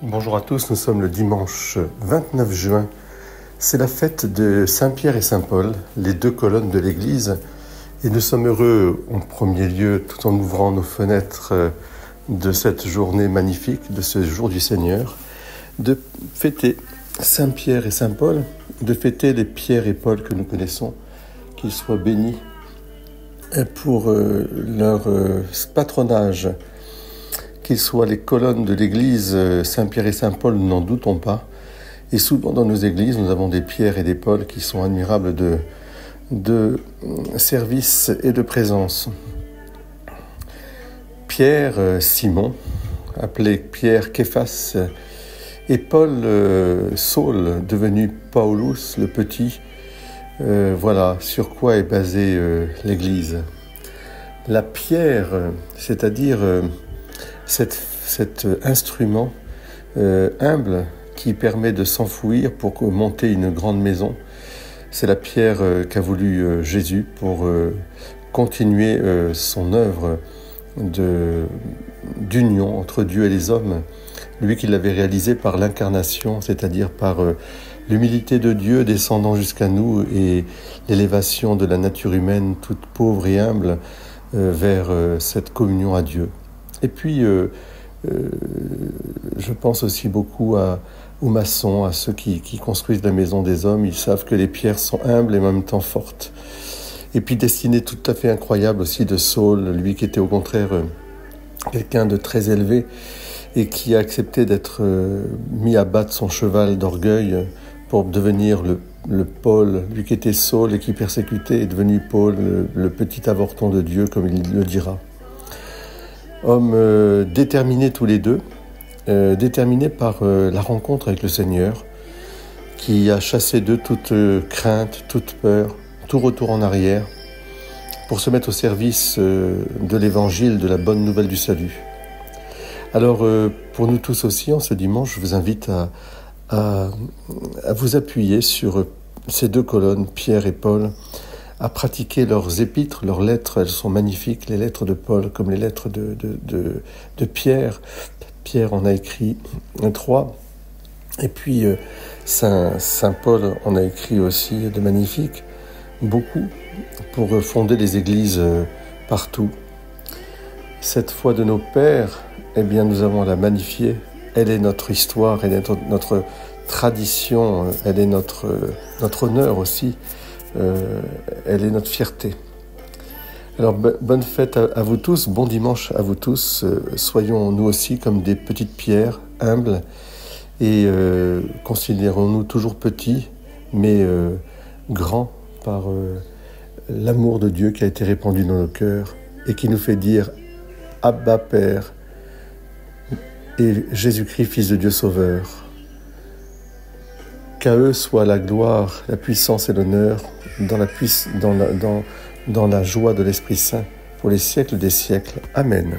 Bonjour à tous, nous sommes le dimanche 29 juin. C'est la fête de Saint-Pierre et Saint-Paul, les deux colonnes de l'Église. Et nous sommes heureux, en premier lieu, tout en ouvrant nos fenêtres de cette journée magnifique, de ce jour du Seigneur, de fêter Saint-Pierre et Saint-Paul, de fêter les Pierre et Paul que nous connaissons, qu'ils soient bénis pour leur patronage, qu'ils soient les colonnes de l'Église, Saint-Pierre et Saint-Paul, nous n'en doutons pas. Et souvent dans nos églises, nous avons des Pierre et des Paul qui sont admirables de service et de présence. Pierre, Simon, appelé Pierre Képhas, et Paul, Saul, devenu Paulus, le petit. Voilà sur quoi est basée l'Église. La pierre, c'est-à-dire cet instrument humble qui permet de s'enfouir pour monter une grande maison. C'est la pierre qu'a voulu Jésus pour continuer son œuvre d'union entre Dieu et les hommes. Lui qui l'avait réalisé par l'incarnation, c'est-à-dire par l'humilité de Dieu descendant jusqu'à nous et l'élévation de la nature humaine toute pauvre et humble vers cette communion à Dieu. Et puis, je pense aussi beaucoup aux maçons, à ceux qui construisent la maison des hommes. Ils savent que les pierres sont humbles et en même temps fortes. Et puis, destinée tout à fait incroyable aussi de Saul, lui qui était au contraire quelqu'un de très élevé et qui a accepté d'être mis à bas de son cheval d'orgueil pour devenir le Paul, lui qui était Saul et qui persécutait, est devenu Paul, le petit avorton de Dieu, comme il le dira. Hommes déterminés tous les deux, déterminés par la rencontre avec le Seigneur, qui a chassé d'eux toute crainte, toute peur, tout retour en arrière, pour se mettre au service de l'Évangile, de la bonne nouvelle du salut. Alors, pour nous tous aussi, en ce dimanche, je vous invite à vous appuyer sur ces deux colonnes, Pierre et Paul, à pratiquer leurs épîtres, leurs lettres. Elles sont magnifiques, les lettres de Paul, comme les lettres de Pierre. Pierre en a écrit 3, et puis Saint Paul en a écrit aussi de magnifiques, beaucoup, pour fonder les églises partout. Cette foi de nos pères, eh bien, nous avons à la magnifier. Elle est notre histoire, elle est notre tradition, elle est notre honneur aussi. Elle est notre fierté. Alors, bonne fête à vous tous, bon dimanche à vous tous. Soyons nous aussi comme des petites pierres humbles et considérons-nous toujours petits, mais grands par l'amour de Dieu qui a été répandu dans nos cœurs et qui nous fait dire « Abba Père » et « Jésus-Christ, Fils de Dieu Sauveur ». Qu'à eux soit la gloire, la puissance et l'honneur dans la joie de l'Esprit Saint pour les siècles des siècles. Amen.